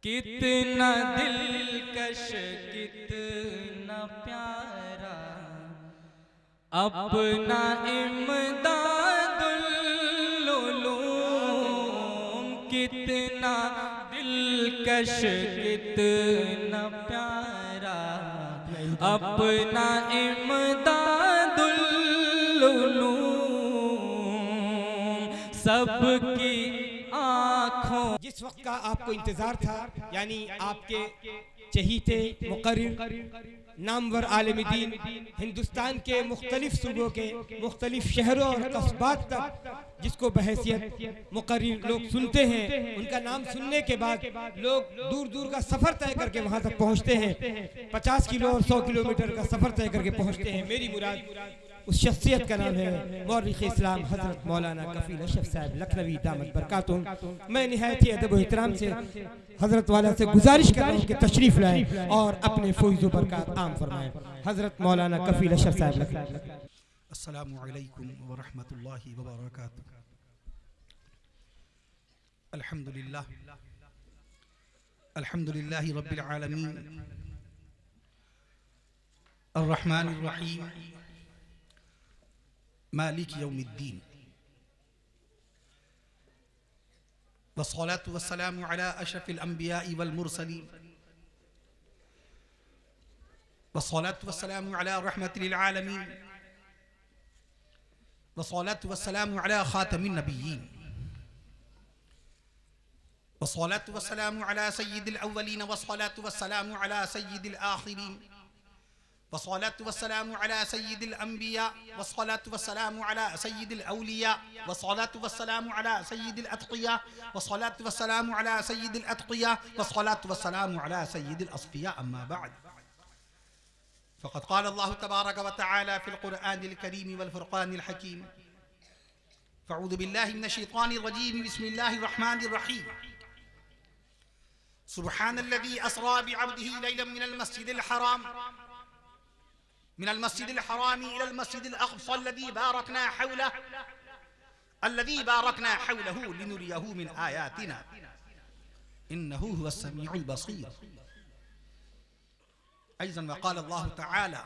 کتنا دلکش کتنا پیارا اپنا امداد العلوم، کتنا دلکش کتنا پیارا اپنا امداد العلوم، سب کی آنکھوں جس وقت کا آپ کو انتظار تھا، یعنی آپ کے چہیتے مقرر نامور عالم دین ہندوستان کے مختلف صوبوں کے مختلف شہروں اور قصبات تک جس کو بحیثیت مقرر لوگ سنتے ہیں، ان کا نام سننے کے بعد لوگ دور دور کا سفر طے کر کے وہاں تک پہنچتے ہیں، 50 کلو اور 100 کلومیٹر کا سفر طے کر کے پہنچتے ہیں۔ میری مراد اس شخصیت کا نام ہے مورخ اسلام حضرت مولانا کفیل اشرف صاحب لکھنوی دامت برکاتہم۔ میں نہایت ہی ادب و احترام سے حضرت والا سے گزارش کر رہا ہوں کہ تشریف لائیں اور اپنے فیض و برکات عام فرمائیں۔ حضرت مولانا کفیل اشرف صاحب لکھنوی۔ السلام علیکم ورحمۃ اللہ وبرکاتہ۔ الحمدللہ رب العالمین الرحمن الرحیم مالک یوم الدین، والصلاة والسلام على أشرف الأنبياء والمرسلين، والصلاة والسلام على رحمة للعالمين، والصلاة والسلام على خاتم النبيين، والصلاة والسلام على سيد الأولين، والصلاة والسلام على سيد الآخرين، والصلاة والسلام على سيد الأنبياء، والصلاة والسلام على سيد الأولياء، والصلاة والسلام على سيد الأتقياء، والصلاة والسلام على سيد الأتقياء، والصلاة والسلام على سيد الأصفياء. أما بعد، فقد قال الله تبارك وتعالى في القرآن الكريم والفرقان الحكيم: فأعوذ بالله من الشيطان الرجيم، بسم الله الرحمن الرحيم. سبحان الذي أسرى بعبده ليلا من المسجد الحرام إلى المسجد الأقصى الذي باركنا حوله لنريه من آياتنا إنه هو السميع البصير. أيضا وقال الله تعالى: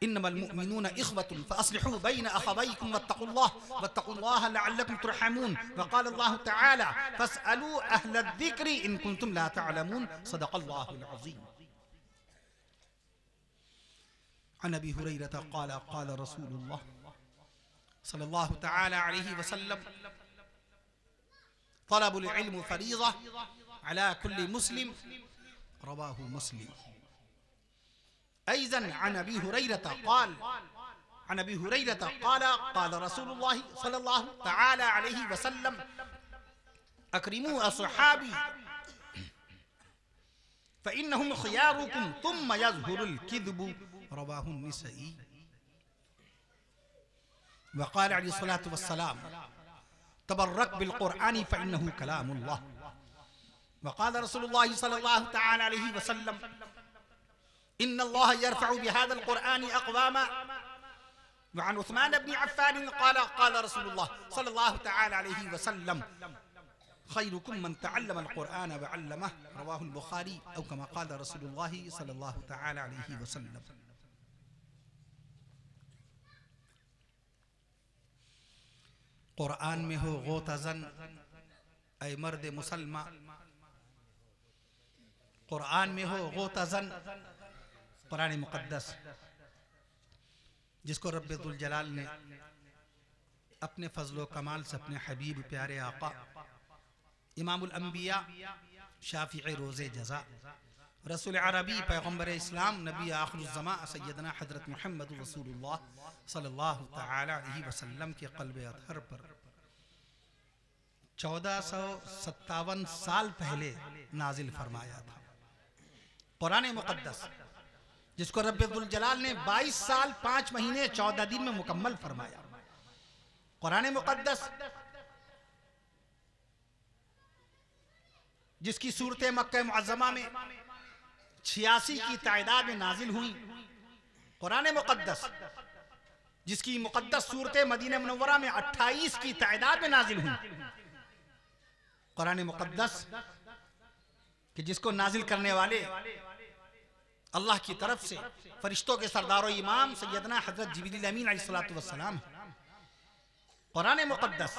إنما المؤمنون إخوة فأصلحوا بين أخويكم واتقوا الله لعلكم ترحمون. وقال الله تعالى: فاسألوا أهل الذكر إن كنتم لا تعلمون. صدق الله العظيم. عن أبي هريرة قال: قال رسول الله صلى الله تعالى عليه وسلم: طلب العلم فريضة على كل مسلم. رواه مسلم. أيضا عن أبي هريرة قال: قال رسول الله صلى الله تعالى عليه وسلم: أكرموا أصحابي فإنهم خياركم ثم يظهر الكذب. رواه النسائي. وقال عليه الصلاة والسلام: تبرك بالقرآن فإنه كلام الله. وقال رسول الله صلى الله تعالى عليه وسلم: إن الله يرفع بهذا القرآن أقواما. وعن عثمان بن عفان قال: قال رسول الله صلى الله تعالى عليه وسلم: خيركم من تعلم القرآن وعلمه. رواه البخاري. أو كما قال رسول الله صلى الله تعالى عليه وسلم. قرآن میں ہو غوطہ زن اے مرد مسلمہ، قرآن میں ہو غوطہ زن. قرآن مقدس جس کو رب ذوالجلال نے اپنے فضل و کمال سے اپنے حبیب پیارے آقا امام الانبیاء شافع روز جزا رسول عربی پیغمبر اسلام نبی آخر الزمان سیدنا حضرت محمد رسول اللہ صلی اللہ تعالی علیہ وسلم کے قلب اطہر پر 1457 سال پہلے نازل فرمایا تھا. قرآن مقدس جس کو رب ذوالجلال نے 22 سال 5 مہینے 14 دن میں مکمل فرمایا. قرآن مقدس جس کی صورت مکہ معظمہ میں 86 کی تعداد میں نازل ہوئی. قرآن مقدس جس کی مقدس صورت مدینہ منورہ میں 28 کی تعداد میں نازل ہوئی. قرآن مقدس کہ جس کو نازل کرنے والے اللہ کی طرف سے فرشتوں کے سردار و امام سیدنا حضرت جبریل امین علیہ السلام ہیں. قرآن مقدس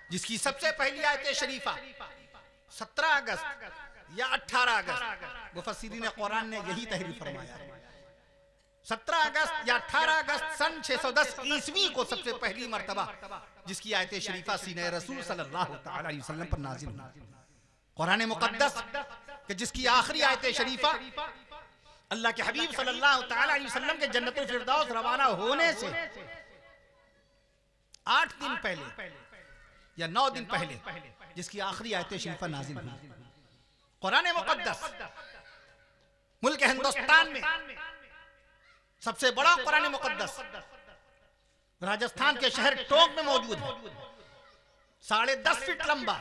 جس کی سب سے پہلی آیت شریفہ 17 اگست یا 18 اگست مفسرین قرآن نے یہی تحریر فرمایا ہے. 17 اگست یا 18 اگست سن 610 عیسوی کو سب سے پہلی مرتبہ جس کی آیت شریفہ سینہ رسول صلی اللہ تعالی علیہ وسلم پر نازل ہوئی. قرآن مقدس کہ جس کی آخری آیت شریفہ اللہ کے حبیب صلی اللہ تعالی علیہ وسلم کے جنت الفردوس روانہ ہونے سے 8 دن پہلے یا 9 دن پہلے جس کی آخری آیت شریفہ نازل ہوئی. قرآن مقدس ملک ہندوستان میں سب سے بڑا قرآن مقدس راجستھان کے شہر ٹونک میں موجود ہے. 10.5 فٹ لمبا،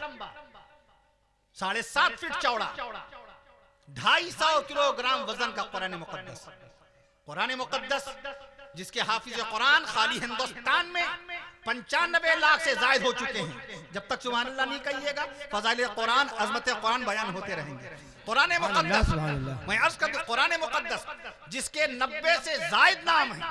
7.5 فٹ چوڑا، 250 کلو گرام وزن کا قرآن مقدس. قرآن مقدس جس کے حافظ قرآن خالی ہندوستان میں 95 لاکھ سے زائد ہو چکے ہیں. جب تک سبحان اللہ نہیں کہیے گا فضائل قرآن، عظمت قرآن بیان ہوتے رہیں گے. قرآن مقدس میں عرض کرتا ہوں قرآن مقدس جس کے 90 سے زائد نام ہیں.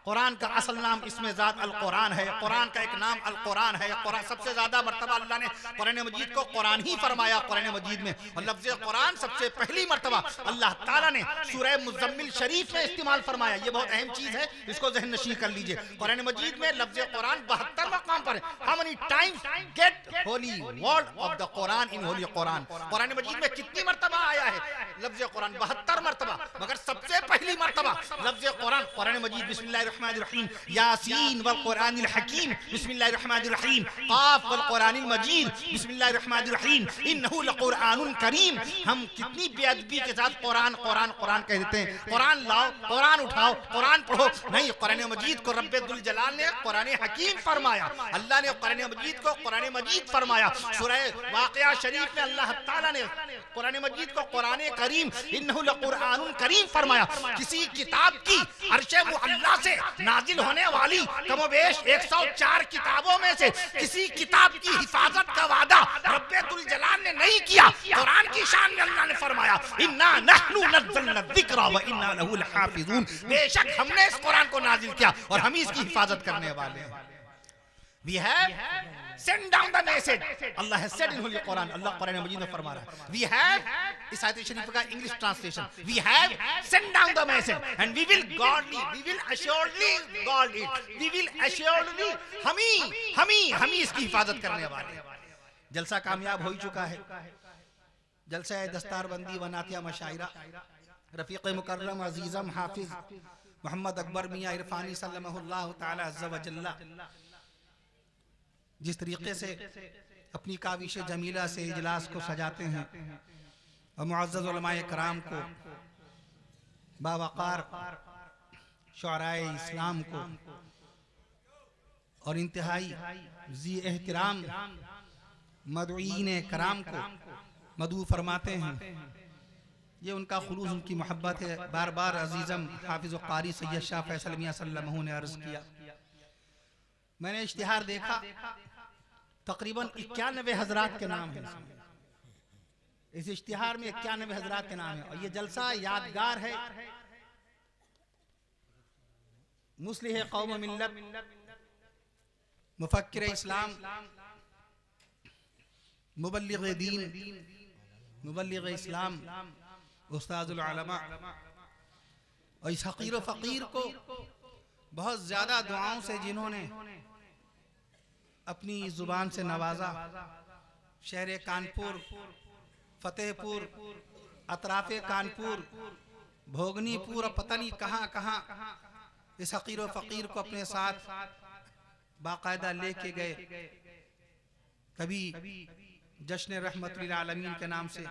قرآن کا اصل نام اسم ذات القرآن ہے. قرآن کا ایک نام القرآن ہے. قرآن سب سے زیادہ مرتبہ اللہ نے قرآن مجید کو قرآن ہی فرمایا قرآن مجید میں. اور لفظ قرآن سب سے پہلی مرتبہ اللہ تعالیٰ نے سورہ مزمل شریف میں استعمال فرمایا. یہ بہت اہم چیز ہے، اس کو ذہن نشین کر لیجئے. قرآن مجید میں لفظ قرآن 72 مقام پر ہے. How many times get holy word of the Quran in holy Quran. قرآن مجید میں کتنی مرتبہ آیا ہے لفظ قرآن؟ 72 مرتبہ. مگر سب سے پہلی مرتبہ لفظ قرآن قرآن مجید بسم اللہ الرحمن الرحیم یاسین والقرآن الحکیم بسم اللہ الرحمن الرحیم قاف والقرآن المجید بسم اللہ الرحمن الرحیم انہو لقرآن کریم. ہم کتنی بے ادبی کے ساتھ قرآن قرآن قرآن کہہ دیتے ہیں. قرآن لاؤ، قرآن اٹھاؤ، قرآن پڑھو. نہیں، قرآن مجید کو رب ذوالجلال نے قرآن حکیم فرمایا. اللہ نے قرآن مجید کو قرآن مجید فرمایا. سورہ واقعہ شریف میں اللہ تعالیٰ نے قرآن مجید کو قرآن کریم انہو لقرآن کریم فرمایا. کسی کتاب کی عرش معلیٰ سے نازل ہونے والی کم و بیش 104 کتابوں میں سے کسی کتاب کی حفاظت کا وعدہ رب ذوالجلال نے نہیں کیا. قرآن کی شان میں اللہ نے فرمایا انا نحن نزلنا الذکر وانا له لحافظون. بے شک ہم نے اس قرآن کو نازل کیا اور ہم اس کی حفاظت کرنے والے ہیں. We have sent down the message. Allah has said in Holy Quran. Allah Quran Majid میں فرما رہا ہے. We have اس آیت شریف کا English translation. We have sent down the message and we will godly, we will assuredly guard it. We will assuredly ہم اس کی حفاظت کرنے والے ہیں. جلسہ کامیاب ہو چکا ہے. جلسہ دستار بندی و نعتیہ مشاعرہ رفیق مکرم عزیزم حافظ محمد اکبر میاں عرفانی سلمہ اللہ تعالی عز و جل جس طریقے سے اپنی کاوش جمیلہ سے اجلاس کو سجاتے ہیں اور معزز علماء کرام کو، باوقار شعراء اسلام کو اور انتہائی ذی احترام مدعوین کرام کو مدعو فرماتے ہیں. یہ ان کا خلوص، ان کی محبت ہے. بار بار عزیزم حافظ و قاری سید شاہ فیصل میاں صلی اللہ علیہ وسلم نے عرض کیا. میں نے اشتہار دیکھا تقریباً 91 حضرات کے نام ہیں. اس اشتہار میں 91 حضرات کے نام ہیں اور یہ جلسہ یادگار ہے. مصلح قوم و ملت، مفکر اسلام، مبلغ دین، مبلغ اسلام، استاذ العلماء، اور اس حقیر و فقیر کو بہت زیادہ دعاؤں سے جنہوں نے اپنی زبان سے نوازا. شہر کانپور، فتح پور، اطراف کانپور، بھوگنی پور اور پتہ نہیں کہاں کہاں اس حقیر و فقیر کو اپنے ساتھ باقاعدہ لے کے گئے. کبھی جشن رحمت للعالمین کے نام سے،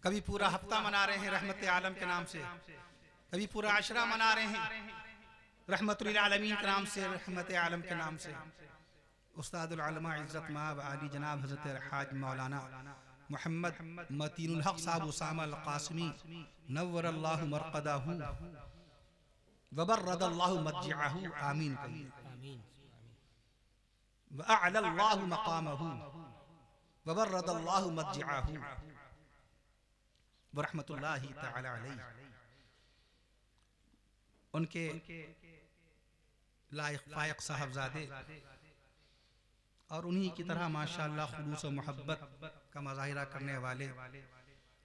کبھی پورا ہفتہ منا رہے ہیں رحمت عالم کے نام سے، کبھی پورا عشرہ منا رہے ہیں رحمت للعالمین کے نام سے، رحمت عالم کے نام سے. استاد العلماء عزت مآب عالی جناب حضرت حاج مولانا محمد متین الحق صاحب اسامہ القاسمی نور اللہ مرقدہ وبرد اللہ مضجعہ آمین کہیے. وأعلى الله مقامه وبرد الله مضجعه. ورحمۃ اللہ تعالی علیہ، ان کے لائق فائق صاحبزادے اور انہی کی طرح ماشاءاللہ خلوص و محبت کا مظاہرہ کرنے والے،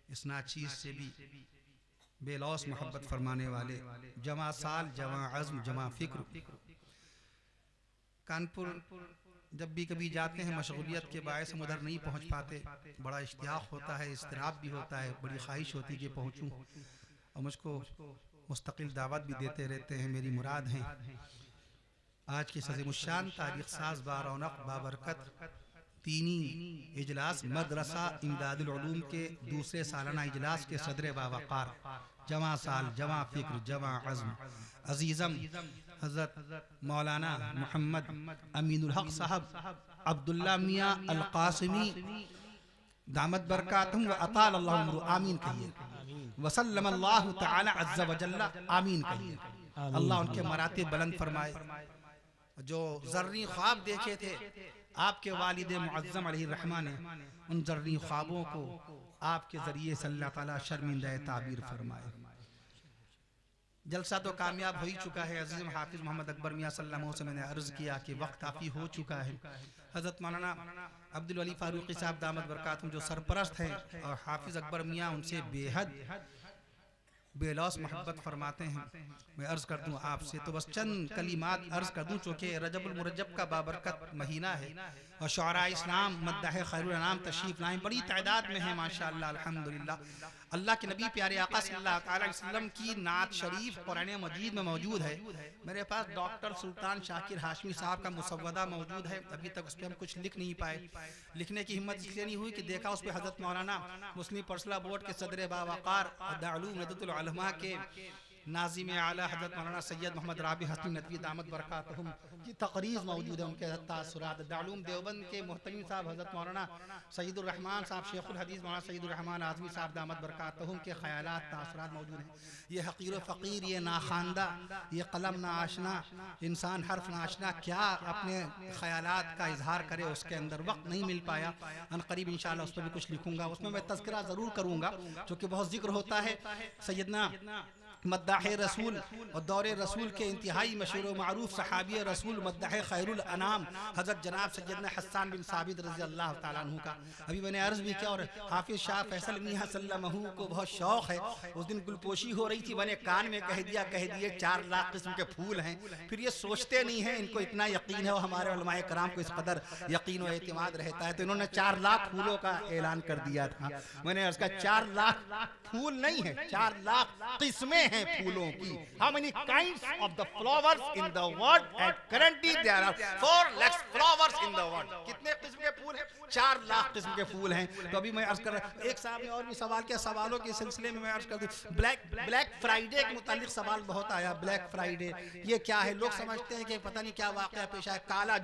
اس ناچیز سے بھی بے لوث محبت فرمانے والے، جمع سال، جمع عزم، جمع فکر۔ کانپور جب بھی کبھی جاتے ہیں مشغولیت کے باعث ہم ادھر نہیں پہنچ پاتے، بڑا اشتیاق ہوتا ہے، اضطراب بھی ہوتا ہے، بڑی خواہش ہوتی ہے کہ پہنچوں، اور مجھ کو مستقل دعوت بھی دیتے رہتے ہیں، میری مراد ہیں۔ آج کی عظیم الشان تاریخ ساز بارونق بابرکت تینی اجلاس مدرسہ امداد العلوم کے دوسرے سالانہ اجلاس کے صدر باوقار، جمع سال، جمع فکر، جمع عزم، عزیزم حضرت مولانا محمد امین الحق صاحب عبداللہ میاں القاسمی دامت برکاتہم و اطال اللہ عمرہ، آمین کہیے، وسلم اللہ تعالی عز و جل، آمین کہیے۔ اللہ ان کے مراتب بلند فرمائے۔ جو ذرنی خواب دیکھے تھے آپ کے والد معظم علیہ الرحمہ نے، ان ذرنی خوابوں کو آپ کے ذریعے سے اللہ تعالیٰ شرمندہ تعبیر فرمائے۔ جلسہ تو کامیاب ہو ہی چکا ہے۔ عزیزم حافظ محمد اکبر میاں صلی اللہ علیہ وسلم نے عرض کیا کہ وقت کافی ہو چکا ہے۔ حضرت مولانا عبدالولی فاروقی صاحب دامت برکاتہم جو سرپرست ہیں، اور حافظ اکبر میاں ان سے بے حد بے لوث محبت فرماتے ہیں۔ میں عرض کر دوں آپ سے تو بس چند کلمات عرض کر دوں، چونکہ رجب المرجب کا بابرکت مہینہ ہے اور شعراء اسلام مداح خیر الانام تشریف لائیں، بڑی تعداد میں ہیں ماشاءاللہ الحمدللہ۔ اللہ کے نبی پیارے آقا صلی اللہ علیہ وسلم کی نعت شریف قرآن مجید میں موجود ہے۔ میرے پاس ڈاکٹر سلطان شاکر ہاشمی صاحب کا مسودہ موجود ہے، ابھی تک اس پہ ہم کچھ لکھ نہیں پائے۔ لکھنے کی ہمت اس لیے نہیں ہوئی کہ دیکھا اس پہ حضرت مولانا مسلم پرسنل بورڈ کے صدر باوقار دارالعلوم ندوۃ العلماء کے ناظم اعلیٰ حضرت مولانا سید محمد رابع حسنی ندوی دامت برکاتہم کی تقریر موجود ہے، ان کے تاثرات۔ دارالعلوم دیوبند کے محتمم صاحب حضرت مولانا سید الرحمان صاحب شیخ الحدیث مولانا سید الرحمان اعظمی صاحب دامت برکاتہم کے خیالات تاثرات موجود ہیں۔ یہ حقیر و فقیر، یہ ناخواندہ، یہ قلم نا آشنا انسان، حرف نا آشنا کیا اپنے خیالات کا اظہار کرے، اس کے اندر وقت نہیں مل پایا۔ ان قریب انشاءاللہ اس پر بھی کچھ لکھوں گا، اس میں تذکرہ ضرور کروں گا، چونکہ بہت ذکر ہوتا ہے سیدنا مداح رسول اور دور رسول کے انتہائی مشہور و معروف صحابی رسول مداح خیر الانام حضرت جناب سیدنا حسان بن ثابت رضی اللہ تعالیٰ عنہ کا ابھی میں نے عرض بھی کیا، اور حافظ شاہ فیصل میاں صلی اللہ علیہ کو بہت شوق ہے۔ اس دن گلپوشی ہو رہی تھی، میں نے کان میں کہہ دیے 4 لاکھ قسم کے پھول ہیں، پھر یہ سوچتے نہیں ہیں، ان کو اتنا یقین ہے اور ہمارے علماء کرام کو اس قدر یقین و اعتماد رہتا ہے، تو انہوں نے 4 لاکھ پھولوں کا اعلان کر دیا تھا۔ میں نے عرض کہا 4 لاکھ پھول نہیں ہیں، 4 لاکھ قسمیں ہیں پھولوں کی۔ How many kinds of the flowers in the world? And currently there are 4 lakhs flowers in the world. کتنے قسم کے پھول ہیں؟ 4 لاکھ قسم کے پھول ہیں۔ تو ابھی میں عرض کر رہا ہوں، ایک صاحب نے اور بھی سوال کیا، سوالوں کے سلسلے میں عرض کر دوں، بلیک فرائیڈے کے متعلق سوال بہت آیا۔ بلیک فرائیڈے یہ کیا ہے؟ لوگ سمجھتے ہیں کہ پتہ نہیں کیا واقعہ پیش آیا، کالا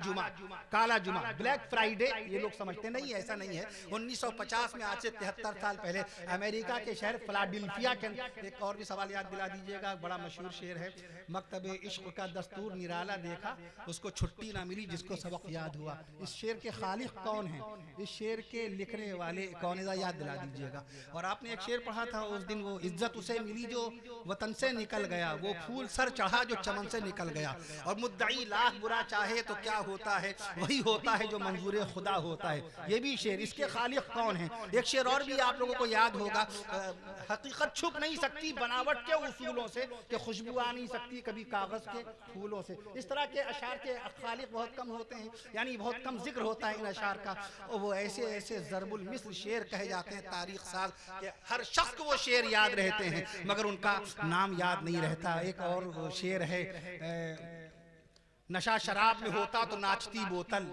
جمعہ۔ بلیک فرائیڈے یہ لوگ سمجھتے نہیں، ایسا نہیں ہے۔ 1950 میں، آج سے 73 سال پہلے، امریکہ کے شہر فلاڈیلفیا کے ایک اور بھی سوال یاد دلا دیجئے گا، بڑا مشہور شعر ہے، مکتب عشق کا دستور نرالا دیکھا، اس کو چھٹی نہ ملی جس کو سبق یاد ہوا۔ اس شعر کے خالق کون ہیں؟ اس شعر کے لکھنے والے کون ہیں؟ یاد دلا دیجئے گا۔ اور آپ نے ایک شعر پڑھا تھا اس دن، وہ عزت اسے ملی جو وطن سے نکل گیا، وہ پھول سر چڑھا جو چمن سے نکل گیا، اور مدعی لاکھ برا چاہے تو کیا ہوتا ہے، وہی ہوتا ہے جو منظور خدا ہوتا ہے۔ یہ بھی شعر، اس کے خالق کون ہیں؟ ایک شعر اور بھی آپ لوگوں کو یاد ہوگا، حقیقت چھپ نہیں سکتی بناوٹ کے اصولوں سے، کہ خوشبو آ نہیں سکتی کبھی کاغذ کے پھولوں سے۔ اس طرح کے اشعار کے خالق بہت کم ہوتے ہیں، یعنی بہت کم ذکر ہوتا ہے ان اشعار کا، اور وہ ایسے ضرب المثل شعر کہے جاتے ہیں تاریخ ساز، کہ ہر شخص کو وہ شعر یاد رہتے ہیں مگر ان کا نام یاد نہیں رہتا۔ ایک اور شعر ہے، نشہ شراب میں ہوتا تو ناچتی بوتل۔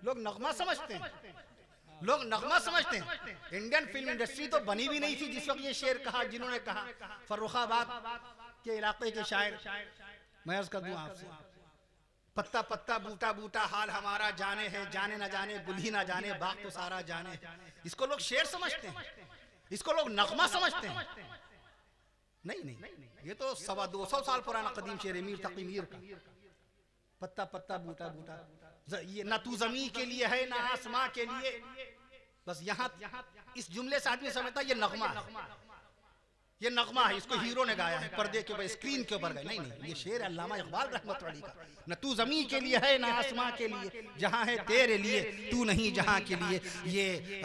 لوگ نغمہ سمجھتے ہیں، انڈین فلم انڈسٹری تو بنی بھی نہیں تھی جس وقت یہ شعر کہا جنہوں نے کہا۔ فروخ آباد کے علاقے کے شاعر، میں عرض کر دوں آپ سے، پتا پتا بوٹا بوٹا حال ہمارا جانے ہے، جانے نہ جانے گل ہی نہ جانے باغ تو سارا جانے۔ اس کو لوگ شعر سمجھتے ہیں، اس کو لوگ نغمہ سمجھتے ہیں۔ نہیں، یہ تو 250 سال پرانا قدیم شعر ہے، میر تقی میر کا۔ پتا پتا بوٹا بوٹا، یہ نہ تو زمین کے لیے ہے نہ آسماں کے لیے، بس یہاں اس جملے سے آدمی سمجھتا ہے یہ نغمہ ہے۔ یہ نغمہ ہے، اس کو ہیرو نے گایا ہے، پردے کے اوپر اسکرین کے اوپر گئے، نہیں یہ شعر علامہ اقبال رحمۃ اللہ علیہ کا. نہ تو زمین کے لیے ہے نہ آسماں کے لیے، جہاں ہے تیرے لیے تو نہیں جہاں کے لیے. یہ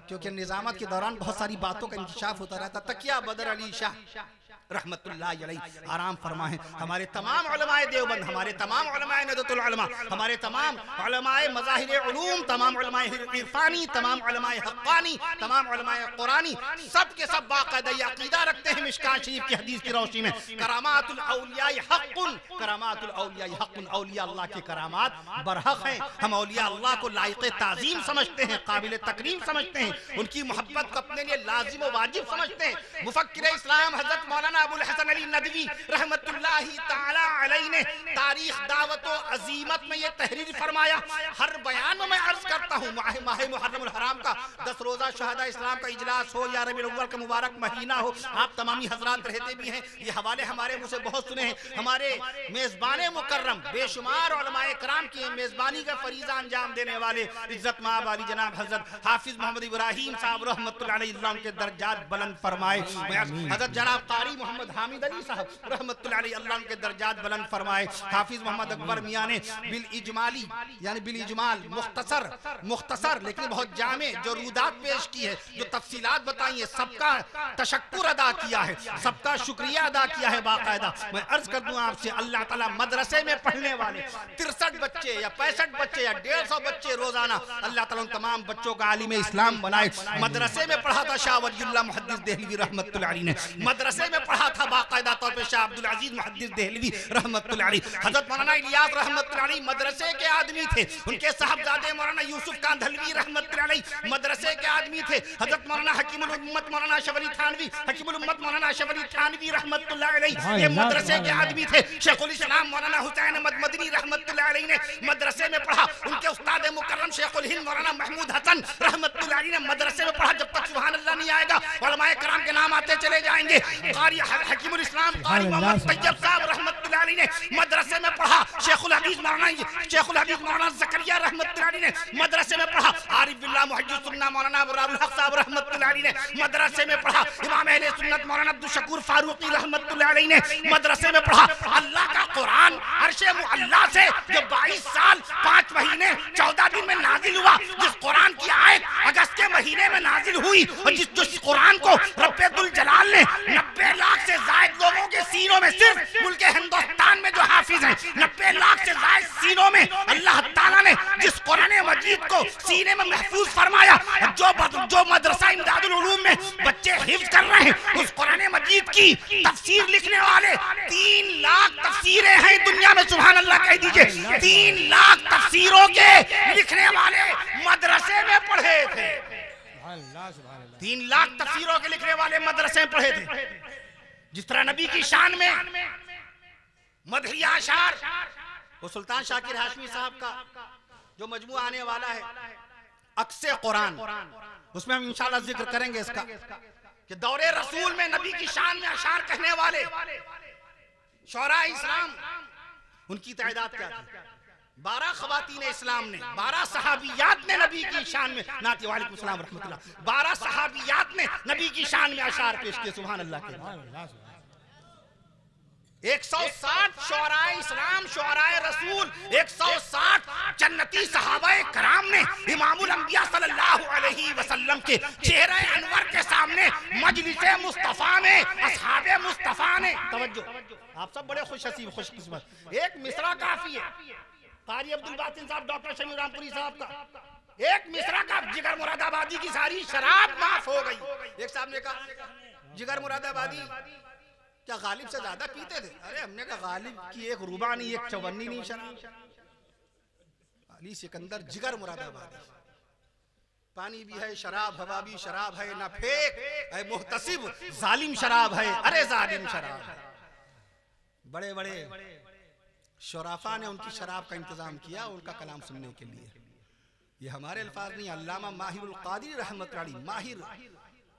کیونکہ نظامت کے دوران بہت ساری باتوں کا انکشاف ہوتا رہتا. تقیہ بدر علی شاہ رحمت اللہ علیہ آرام فرمائیں. ہمارے تمام علماء دیوبند، ہمارے تمام علماء ندوۃ العلماء، ہمارے تمام علماء مظاہر علوم، تمام علماء عرفانی، تمام علماء حقانی، تمام علماء قرآنی، سب کے سب باقاعدہ یہ عقیدہ رکھتے ہیں مشکوٰۃ شریف کی حدیث کی روشنی میں کرامات الاولیاء حق، کرامات الاولیاء حق، اولیاء اللہ کی کرامات برحق ہیں. ہم اولیاء اللہ کو لائق تعظیم سمجھتے ہیں، قابل تکریم سمجھتے ہیں، ان کی محبت کو اپنے لیے لازم و واجب سمجھتے ہیں. مفکر اسلام حضرت مولانا ابو الحسن علی ندوی رحمت اللہ تعالی علیہ نے تاریخ دعوت و عظیمت میں یہ تحریر فرمایا. ہر بیان میں عرض کرتا ہوں ماہ محرم الحرام کا 10 روزہ شہداء اسلام کا اجلاس ہو یا ربیع الاول کا مبارک مہینہ ہو، آپ تمامی حضرات رہتے بھی ہیں، یہ حوالے ہمارے منہ سے بہت سنے ہیں. ہمارے میزبان مکرم بے شمار علماء کرام کی میزبانی کا فریضہ انجام دینے والے عزت مآب علی جناب حضرت حافظ محمد ابراہیم صاحب رحمت اللہ علیہ، اللہ ان کے درجات بلند فرمائے. حضرت جناب قاری محمد حامد علی صاحب رحمت اللہ علیہ، اللہ ان کے درجات بلند فرمائے. حافظ محمد اکبر میاں نے بالاجمالی یعنی بالاجمال مختصر لیکن بہت جامع جو رودات پیش کی ہے، جو تفصیلات بتائی ہیں، سب کا تشکر ادا کیا ہے، سب کا شکریہ ادا کیا ہے باقاعدہ. میں عرض کر دوں آپ سے، اللہ تعالیٰ مدرسے میں پڑھنے والے 63 بچے یا 65 بچے یا 150 بچے روزانہ، اللہ تعالیٰ ان تمام بچوں کا عالم اسلام بنائے. مدرسے میں پڑھا تھا شاہ ولی اللہ محدث دہلوی رحمت اللہ علیہ نے، مدرسے میں پڑھا تھا باقاعدہ طور پہ شاہ عبدالعزیز محدث دہلوی رحمت اللہ علیہ. حضرت مولانا الیاس رحمت اللہ علیہ مدرسے کے آدمی تھے، ان کے صاحبزادے مولانا یوسف کاندھلوی رحمت اللہ علیہ مدرسے کے آدمی تھے. حضرت مولانا حکیم الامت مولانا اشرف علی تھانوی، حکیم الامت مولانا اشرف علی تھانوی رحمت اللہ علیہ یہ مدرسے کے آدمی تھے. شیخ الاسلام مولانا حسین احمد مدنی رحمت اللہ علیہ نے مدرسے میں پڑھا. ان کے استاد مکرم شیخ الہند مولانا محمود حسن رحمت اللہ علیہ نے مدرسے میں پڑھا. جب تک سبحان اللہ نہیں آئے گا علماء کرام کے نام آتے چلے جائیں گے. قاری حکیم الاسلام قاری محمد طیب صاحب رحمت اللہ علیہ نے مدرسے میں پڑھا. شیخ الحدیث مولانا زکریا رحمت اللہ علیہ نے مدرسے میں پڑھا. عارف باللہ محی السنہ مولانا ابرار الحق صاحب رحمت اللہ علیہ نے مدرسے میں پڑھا. امام اہل سنت مولانا عبدالشکور فاروقی رحمت اللہ علیہ نے مدرسے میں پڑھا. اللہ کا قرآن عرش معلیٰ سے جو 22 سال 5 مہینے 14 دن میں نازل ہوا، جس قرآن کی آیت اگست کے مہینے میں نازل ہوئی، اور جس قرآن کو رب ذوالجلال نے 90 لاکھ سے زائد لوگوں کے سینوں میں، صرف ملک ہندوستان میں جو حافظ ہیں 90 لاکھ سے زائد سینوں میں اللہ تعالیٰ نے جس قرآن مجید کو سینے میں محفوظ فرمایا، جو مدرسہ امداد العلوم میں بچے حفظ کر رہے ہیں، اس قرآن مجید کی تفسیر لکھنے والے 3 لاکھ تفسیریں ہیں دنیا میں. سبحان اللہ کہہ دیجئے. 3 لاکھ تفسیروں کے لکھنے والے مدرسے میں پڑھے تھے. 3 لاکھ تفسیروں کے لکھنے والے مدرسے میں پڑھے تھے. جس طرح نبی کی شان میں مدحیہ اشعار، وہ سلطان شاکر ہاشمی صاحب کا جو مجموعہ آنے والا ہے عکس قرآن، اس میں ہم انشاءاللہ ذکر کریں گے اس کا کہ دور رسول میں نبی کی شان میں اشعار کہنے والے شعراء اسلام ان کی تعداد کیا تھی؟ 12 خواتین اسلام نے، 12 صحابیات نے نبی کی شان میں نعت وعلیکم السلام ورحمۃ اللہ 12 صحابیات نے نبی کی شان میں اشعار پیش کیے. سبحان اللہ کے 160 شعراء اسلام، شعراء رسول، 160 جنتی صحابہ کرام نے امام الانبیاء صلی اللہ علیہ وسلم کے چہرہ انور کے سامنے مجلس مصطفیٰ میں اصحاب مصطفیٰ نے، توجہ آپ سب بڑے خوش نصیب خوش قسمت، ایک مصرع کافی ہے. قاری عبدالباطن صاحب ڈاکٹر شمیع رامپوری صاحب کا ایک مصرع کا جگر مراد آبادی کی ساری شراب معاف ہو گئی. ایک صاحب نے کہا جگر مراد آبادی کیا غالب سے زیادہ پیتے تھے؟ ارے ہم نے کہا غالب کی ایک روبہ نہیں، ایک چونی نہیں شراب. علی سکندر جگر مراد آبادی، پانی بھی ہے شراب، ہوا بھی شراب ہے، نہ پھیک اے محتسب ظالم شراب ہے، ارے ظالم شراب ہے. بڑے بڑے شرافہ نے ان کی شراب کا انتظام کیا ان کا کلام سننے کے لیے. یہ ہمارے الفاظ نہیں، علامہ ماہر القادری رحمت اللہ علیہ، ماہر،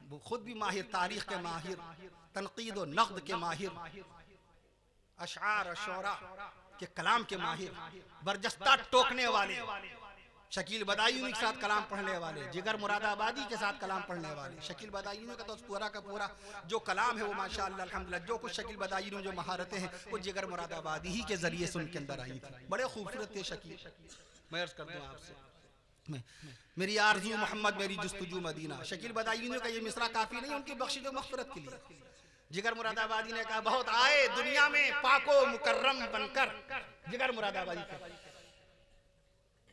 وہ خود بھی ماہر، تاریخ کے ماہر، تنقید و نقد کے ماہر، اشعار و شعراء کے کلام کے ماہر، برجستہ ٹوکنے والے شکیل بدایونی کے ساتھ کلام پڑھنے والے، جگر مراد آبادی کے ساتھ کلام پڑھنے والے. شکیل بدایونی کا تو پورا کا پورا جو کلام ہے وہ ماشاءاللہ الحمدللہ جو کچھ شکیل بدایونی میں جو مہارتیں ہیں وہ جگر مراد آبادی ہی کے ذریعے سے ان کے اندر آئی تھی. بڑے خوبصورت تھے شکیل. میں عرض کر دوں آپ سے، میری آرزو محمد میری جستجو مدینہ. شکیل بدایونی کا یہ مصرع کافی نہیں ان کی بخشش و مغفرت کے لیے. جگر مراد آبادی نے کہا بہت آئے دنیا میں پاک و مکرم بن کر. جگر مراد آبادی کا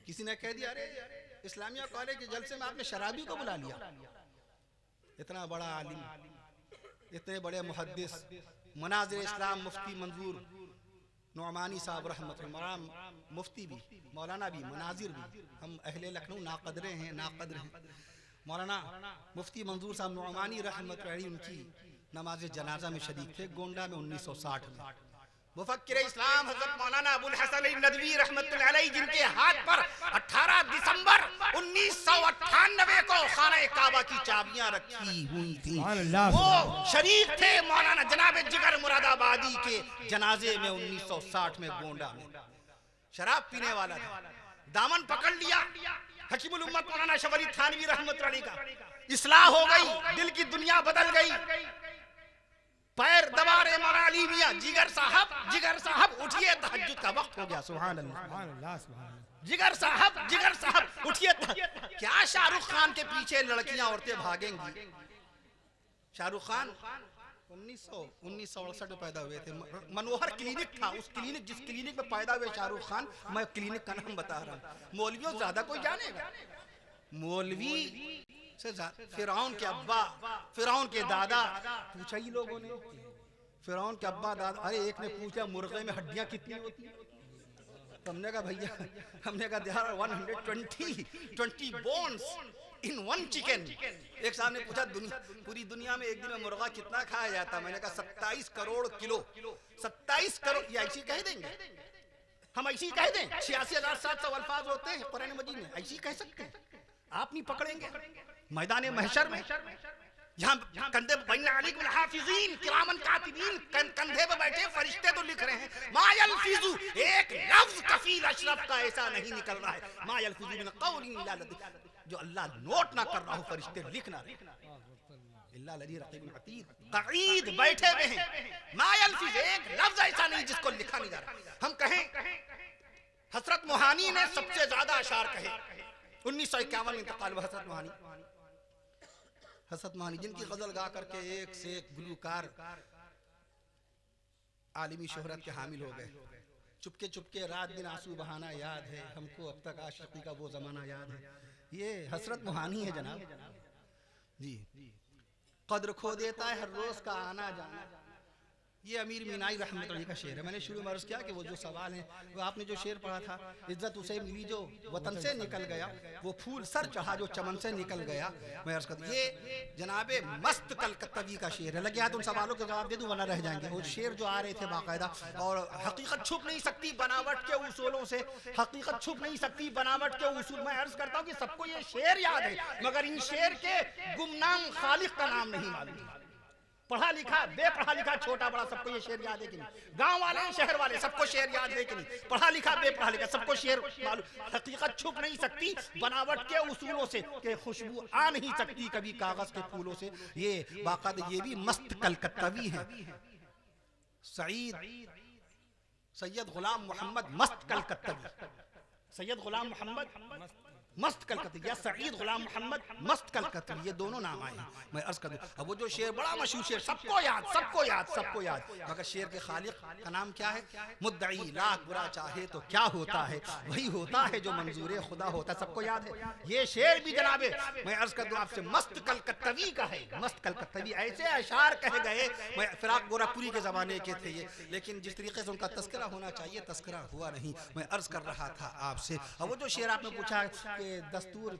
کسی نے کہہ دیا ارے اسلامیہ کالج کے جلسے میں آپ نے شرابی کو بلا لیا. اتنا بڑا عالم، اتنے بڑے محدث، مناظر اسلام مفتی منظور نعمانی صاحب رحمت اللہ، مفتی بھی، مولانا بھی، مناظر بھی. ہم اہل لکھنؤ ناقدرے ہیں، ناقدر ہیں. مولانا مفتی منظور صاحب نعمانی رحمت اللہ ان کی نماز جنازہ میں شریک تھے گونڈا میں 1960 میں. مفکر اسلام حضرت مولانا ابو الحسن الندوی رحمت اللہ علیہ جن کے ہاتھ پر 18 دسمبر 1998 کو خانہ کعبہ کی چابیاں رکھی ہوئی تھیں، وہ شریک تھے مولانا جناب جگر مراد آبادی کے جنازے میں 1960 میں گونڈا میں. شراب پینے والا تھا، دامن پکڑ لیا حکیم الامت مولانا اشرف علی تھانوی رحمت اللہ علیہ کا. اصلاح ہو گئی، دل کی دنیا بدل گئی. پیر دبا رہے مولانا علی میاں، جگر صاحب اٹھئے تہجد کا وقت ہو گیا. سبحان اللہ. جگر صاحب اٹھئے. کیا شاہ رخ خان کے پیچھے لڑکیاں عورتیں بھاگیں گی؟ شاہ رخ خان 1968 میں پیدا ہوئے تھے. منوہر کلینک تھا، اس کلینک جس کلینک میں پیدا ہوئے شاہ رخ خان، میں کلینک کا نام بتا رہا ہوں. مولویوں زیادہ کوئی جانے گا؟ مولوی سے فرعون کے ابا، فرعون کے دادا، پوچھا ہی لوگوں نے فرعون کے ابا دادا. ارے ایک نے پوچھا مرغے میں ہڈیاں کتنی ہوتی ہیں؟ ہم نے کہا بھیا، ہم نے کہا there are 120 bones in one chicken. ایک صاحب نے پوچھا پوری دنیا میں ایک دن میں مرغہ کتنا کھایا جاتا؟ میں نے کہا 27 کروڑ کلو. 27 کروڑ. یہ ایسی کہہ دیں گے ہم؟ ایسی کہہ دیں؟ 86,700 الفاظ ہوتے ہیں قرآن مجید میں، ایسی کہہ سکتے ہیں؟ آپ نہیں پکڑیں گے میدان محشر میں جہاں کندھے بین علیکم الحافظین کرامن کاتبین، کندھے پہ بیٹھے فرشتے تو لکھ رہے ہیں. ما یلفظ، ایک لفظ کفیل اشرف کا ایسا نہیں نکل رہا ہے. ما یلفظ من قول الا لدیہ، جو اللہ نوٹ نہ کر رہا ہو فرشتے لکھنا الا لدیہ رقیب عتید. قعید بیٹھے ہوئے ہیں. ما یلفظ، ایک لفظ ایسا نہیں جس کو لکھا نہیں جا رہا. ہم کہیں حضرت موہانی نے سب سے زیادہ اشعار کہے. 1951 میں انتقال ہوا حضرت موہانی جن کی غزل گا کر کے ایک سے ایک گلوکار عالمی شہرت کے حامل ہو گئے. چپکے رات دن آنسو بہانا یاد ہے ہم کو، اب تک عاشقی کا وہ زمانہ یاد ہے. یہ حضرت موہانی ہے جناب جی. قدر کھو دیتا ہے ہر روز کا آنا جانا. یہ امیر مینائی رحمت اللہ کا شعر ہے. میں نے شروع میں عرض کیا کہ وہ جو سوال ہیں وہ آپ نے جو شعر پڑھا تھا، عزت اسے ملی جو وطن سے نکل گیا، وہ پھول سر چڑھا جو چمن سے نکل گیا. میں عرض کرتا یہ جناب مست کلکتوی کا شعر ہے. لگے ہاتھ ان سوالوں کے جواب دے دوں ورنہ رہ جائیں گے. وہ شعر جو آ رہے تھے باقاعدہ، اور حقیقت چھپ نہیں سکتی بناوٹ کے اصولوں سے، حقیقت چھپ نہیں سکتی بناوٹ کے اصول. میں عرض کرتا ہوں کہ سب کو یہ شعر یاد ہے مگر ان شعر کے گمنام خالق کا نام نہیں معلوم. پڑھا لکھا بے پڑھا لکھا چھوٹا بڑا سب کو یہ شعر یاد ہے کہ نہیں؟ گاؤں والے شہر والے سب کو شعر یاد ہے کہ نہیں؟ پڑھا لکھا بے پڑھا لکھا سب کو شعر معلوم. حقیقت چھپ نہیں سکتی بناوٹ کے اصولوں سے، کہ خوشبو آ نہیں سکتی کبھی کاغذ کے پھولوں سے. یہ باقاعدہ یہ بھی مست کلکتوی ہے. سید غلام محمد مست کلکتوی، سید غلام محمد مست کلکتوی یا سعید غلام محمد مست کلکتوی، یہ دونوں نام آئے ہیں. میں عرض کر دوں اب وہ جو شعر بڑا مشہور شعر، سب کو یاد مگر شعر کے خالق کا نام کیا ہے؟ مدعی لاکھ برا چاہے تو کیا ہوتا ہے، وہی ہوتا ہے جو منظور خدا ہوتا ہے. سب کو یاد ہے یہ شعر بھی جناب. میں عرض کر دوں آپ سے مست کلکتوی کا ہے. مست کلکتوی ایسے اشعار کہے گئے. میں فراق گورا پوری کے زمانے کے تھے یہ، لیکن جس طریقے سے ان کا تذکرہ ہونا چاہیے تذکرہ ہوا نہیں. میں عرض کر رہا تھا آپ سے. اور وہ جو شعر آپ نے پوچھا کہ دستور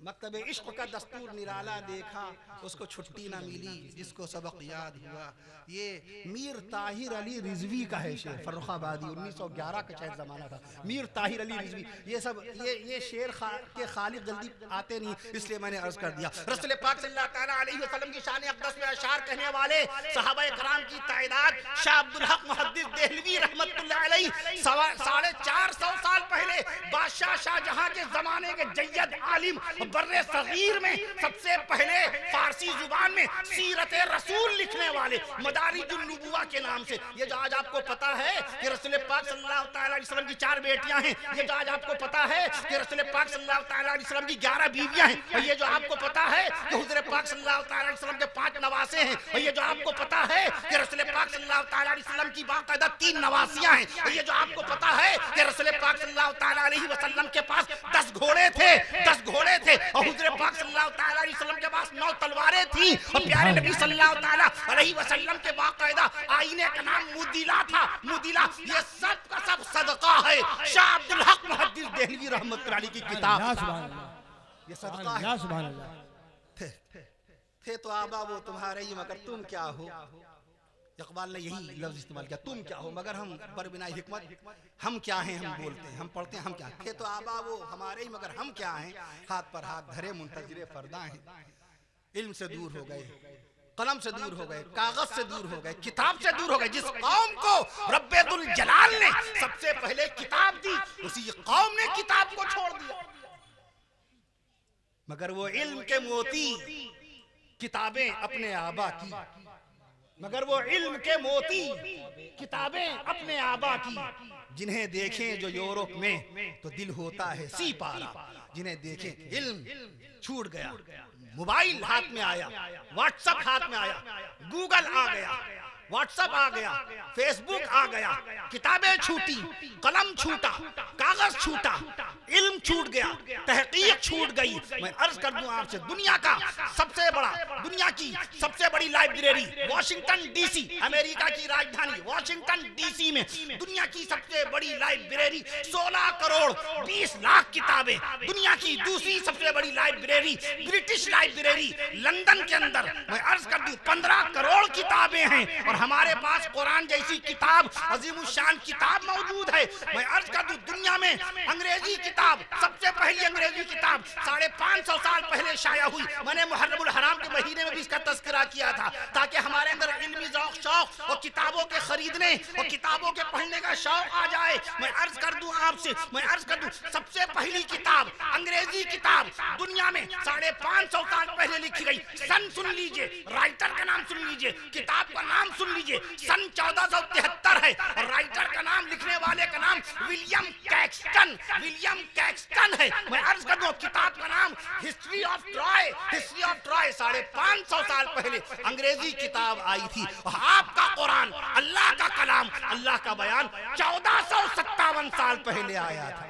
مکتب عشق کا دستور نرالا دیکھا اس کو چھٹی نہ ملی جس کو سبق یاد ہوا. یہ میر طاہر علی رضوی کا ہے شعر, فرخ آبادی 1911 کا شاید زمانہ تھا. میر طاہر علی رضوی, یہ سب یہ شعر کے خالق جلدی آتے نہیں, اس لیے میں نے عرض کر دیا. رسول پاک صلی اللہ تعالیٰ علیہ وسلم کی شان اقدس میں اشعار کہنے والے صحابہ کرام کی تعداد شاہ عبدالحق محدث دہلوی رحمت اللہ علیہ 450 سال پہلے بادشاہ شاہ جہاں کے زمانے کے جید عالم بر صغیر میں سب سے پہلے فارسی زبان میں سیرت رسول لکھنے والے مدارج النبوہ کے نام سے. یہ جو آج آپ کو پتا ہے کہ رسول پاک صلی اللہ تعالیٰ علیہ وسلم کی 4 بیٹیاں ہیں, یہ جو آج آپ کو پتا ہے کہ رسول پاک صلی اللہ تعالیٰ علیہ وسلم کی 11 بیویاں ہیں, اور یہ جو آپ کو پتا ہے کہ حضور پاک صلی اللہ تعالیٰ علیہ وسلم کے 5 نواسے ہیں, اور یہ جو آپ کو پتا ہے کہ رسول پاک صلی اللہ تعالیٰ علیہ وسلم کی باقاعدہ 3 نواسیاں ہیں, اور یہ جو آپ کو پتا ہے کہ رسول پاک صلی اللہ تعالیٰ علیہ وسلم کے پاس 10 گھوڑے تھے, 10 گھوڑے تھے, اور حضور پاک صلی اللہ تعالیٰ علیہ وسلم کے پاس 9 تلواریں تھیں, اور پیارے نبی صلی اللہ تعالیٰ علیہ وسلم کے باقاعدہ آئینے کا نام مدیلا تھا. مدیلا یہ سب کا سب صدقہ ہے شاہ عبدالحق محدث دہلوی رحمت اللہ علیہ کی کتاب. یہ صدقہ ہے. تھے تو آبا وہ تمہارے ہی مگر تم کیا ہو. اقبال نے یہی لفظ استعمال کیا, تم کیا ہو مگر ہم پر بنا حکمت, ہم کیا ہیں, ہم بولتے ہیں, ہم پڑھتے ہیں, ہم کیا تھے تو آبا وہ ہمارے ہی مگر ہم کیا ہیں. ہاتھ پر ہاتھ دھرے منتظر فردا ہیں. علم سے دور ہو گئے, قلم سے دور ہو گئے, کاغذ سے دور ہو گئے, کتاب سے دور ہو گئے. جس قوم کو رب ذوالجلال نے سب سے پہلے کتاب دی, اسی قوم نے کتاب کو چھوڑ دیا. مگر وہ علم کے موتی کتابیں اپنے آبا کی, مگر وہ علم کے موتی کتابیں اپنے آبا کی. جنہیں دیکھیں جو یورپ میں تو دل ہوتا ہے سی پارا, جنہیں دیکھیں. علم چھوٹ گیا, موبائل ہاتھ میں آیا, واٹس ایپ ہاتھ میں آیا, گوگل آ گیا, واٹس ایپ آ گیا, فیس بک آ گیا, کتابیں چھوٹی, قلم چھوٹا, کاغذ چھوٹا, علم چھوٹ گیا, تحقیق چھوٹ گئی. میں عرض کر دوں آپ سے, دنیا کا سب سے بڑا, دنیا کی سب سے بڑی لائبریری واشنگٹن ڈی سی, امریکہ کی راجدھانی واشنگٹن ڈی سی میں دنیا کی سب سے بڑی لائبریری 16 کروڑ 20 لاکھ کتابیں. دنیا کی دوسری سب سے بڑی لائبریری برٹش لائبریری لندن کے اندر, میں عرض کر دوں 15 کروڑ کتابیں ہیں, اور ہمارے پاس قرآن جیسی کتاب, عظیم الشان کتاب موجود ہے. میں عرض کر دوں دنیا میں انگریزی کتاب, سب سے پہلی انگریزی کتاب 550 سال پہلے شائع ہوئی. میں نے محرم الحرام کے مہینے میں بھی اس کا تذکرہ کیا تھا تاکہ ہمارے اندر علمی ذوق شوق اور کتابوں کے خریدنے اور کتابوں کے پڑھنے کا شوق آ جائے. میں عرض کر دوں آپ سے, میں عرض کر دوں سب سے پہلی کتاب, انگریزی کتاب دنیا میں 550 سال پہلے لکھی گئی. سن سن لیجئے, رائٹر کا نام سن لیجئے, کتاب کا نام سن لیجئے, سن 1473 ہے, اور رائٹر کا نام, لکھنے والے کا نام ولیم کیکسٹن, ولیم کیکسٹن ہے. میں عرض کر دوں کتاب کا نام history of try, history of try 550 سال پہلے انگریزی کتاب آئی تھی. اور آپ کا قرآن, اللہ کا کلام, اللہ کا بیان 1457 سال پہلے آیا تھا.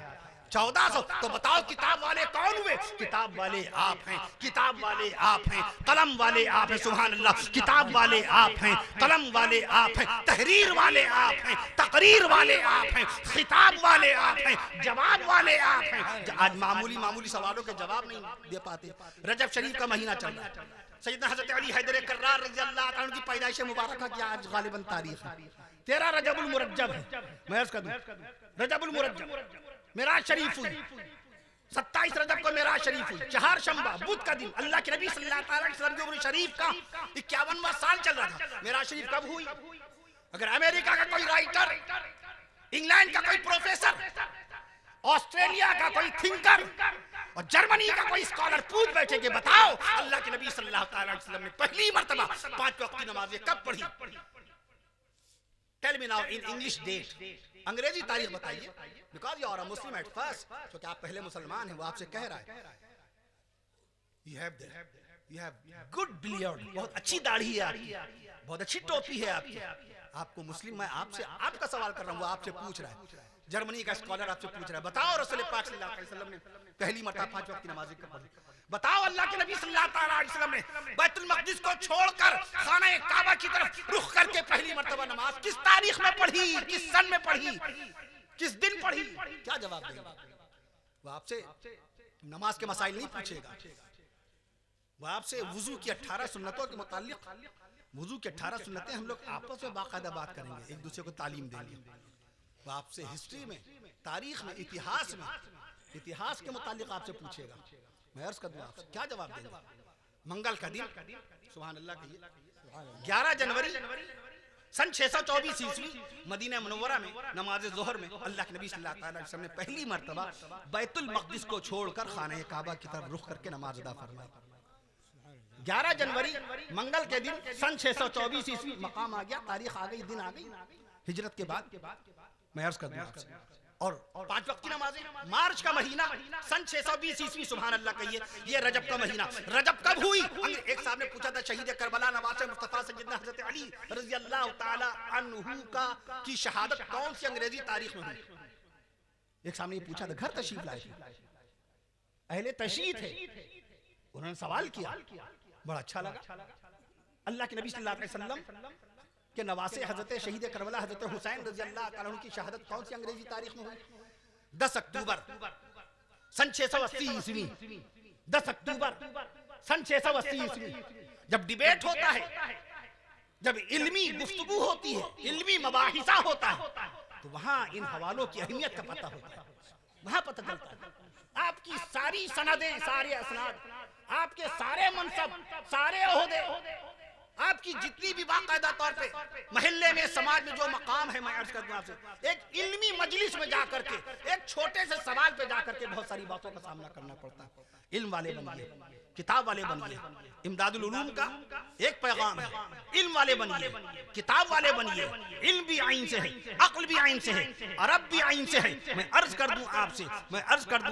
1400. تو بتاؤ کتاب والے کون ہوئے؟ کتاب والے آپ ہیں, کتاب والے آپ ہیں, قلم والے آپ ہیں. سبحان اللہ, کتاب والے آپ ہیں, قلم والے آپ ہیں, تحریر والے آپ ہیں, تقریر والے آپ ہیں, خطاب والے آپ ہیں, جواب والے آپ ہیں. آج معمولی سوالوں کے جواب نہیں دے پاتے. رجب شریف کا مہینہ چل رہا ہے, سیدنا حضرت علی حیدر کرار رضی اللہ عنہ کی پیدائش مبارکہ کی آج غالباً تاریخ ہے 13 رجب المرجب ہے. میں عرض کر دوں رجب المرجب معراج شریف ہوئی, 27 رجب کو معراج شریف ہوئی, چہار شنبہ بدھ کا دن اللہ کے نبی صلی اللہ علیہ وسلم کی عمر شریف کا 51واں سال چل رہا تھا. معراج شریف کب ہوئی؟ اگر امریکہ کا کوئی رائٹر, انگلینڈ کا کوئی پروفیسر, آسٹریلیا کا کوئی تھنکر اور جرمنی کا کوئی اسکالر پوچھ بیٹھے کہ بتاؤ اللہ کے نبی صلی اللہ علیہ وسلم نے پہلی مرتبہ 5 وقت کی نمازیں کب پڑھی؟ Tell me now in English date. انگریزی تاریخ بتائیے. Because you are a Muslim at first. چونکہ آپ پہلے مسلمان ہیں, وہ آپ سے کہہ رہا ہے. You have good beard. بہت اچھی داڑھی ہے آپ کی, بہت اچھی ٹوپی ہے آپ کی. آپ کو مسلم, میں آپ سے, آپ کا سوال کر رہا ہوں, وہ آپ سے پوچھ رہا ہے. جرمنی کا اسکالر آپ سے پوچھ رہا ہے, بتاؤ رسول پاک صلی اللہ علیہ وسلم نے پہلی مرتبہ 5 وقت کی نمازیں کب پڑھی؟ بتاؤ اللہ کے نبی صلی اللہ علیہ وسلم نے بیت المقدس کو چھوڑ کر خانہ کعبہ کی طرف رخ کر کے پہلی مرتبہ نماز کس تاریخ میں پڑھی, کس سن میں پڑھی, کس دن پڑھی؟ کیا جواب دیں گے؟ وہ آپ سے نماز کے مسائل نہیں پوچھے گا، وہ آپ سے وضو کی 18 سنتوں کے متعلق، وضو کی 18 سنتیں ہم لوگ آپس میں باقاعدہ بات کریں گے، ایک دوسرے کو تعلیم دیں گے. وہ آپ سے ہسٹری میں، تاریخ میں، اتہاس کے متعلق آپ سے پوچھے گا. میں عرض کر دوں آپ سے کیا جواب دیں گے. منگل کا دن، سبحان اللہ کہیے، 11 جنوری سن 624 عیسوی مدینہ منورہ میں نماز ظہر میں اللہ کے نبی صلی اللہ علیہ وسلم نے پہلی مرتبہ بیت المقدس کو چھوڑ کر خانہ کعبہ کی طرف رخ کر کے نماز ادا فرمائی. 11 جنوری منگل کے دن سن 624 عیسوی مقام آ گیا، تاریخ آ گئی، دن آ گئی ہجرت کے بعد. میں عرض کر دوں آپ سے، اور 5 وقت کی نمازیں. مارچ کا مہینہ سن 620 عیسوی، سبحان اللہ کہیے، یہ رجب کا مہینہ. رجب کب ہوئی؟ ایک صاحب نے پوچھا تھا شہید کربلا نواسہ مصطفیٰ سیدنا حضرت علی رضی اللہ تعالی عنہ کی شہادت کون سی انگریزی تاریخ میں ہوئی؟ ایک صاحب نے یہ پوچھا تھا، گھر تشریف لائے تھے، اہل تشیع تھے، انہوں نے سوال کیا، بڑا اچھا لگا. اللہ کے نبی صلی اللہ علیہ وسلم کہ نواسے حضرت شہید کربلا حضرت حسین رضی اللہ تعالیٰ عنہ کی شہادت کون سی انگریزی تاریخ میں ہوئی؟ 10 اکتوبر سن 680 عیسوی. 10 اکتوبر سن 680 عیسوی. جب ڈیبیٹ ہوتا ہے، جب علمی گفتگو ہوتی ہے، علمی مباحثہ ہوتا ہے، تو وہاں ان حوالوں کی اہمیت کا پتہ ہوتا ہے، وہاں پتہ چلتا ہے. آپ کی ساری سندیں، سارے اسناد، آپ کے سارے منصب، سارے عہدے، آپ کی جتنی بھی باقاعدہ طور پہ محلے میں، سماج میں جو مقام ہے، میں عرض کر دوں آپ سے، ایک علمی مجلس میں جا کر کے، ایک چھوٹے سے سوال پہ جا کر کے بہت ساری باتوں کا سامنا کرنا پڑتا ہے. علم والے بنیے، کتاب والے بنیے. امداد العلوم کا ایک پیغام ہے، علم والے بنیے، کتاب والے بنیے. علم بھی عین سے ہے، عقل بھی عین سے ہے، عرب بھی عین سے ہے. میں عرض کر دوں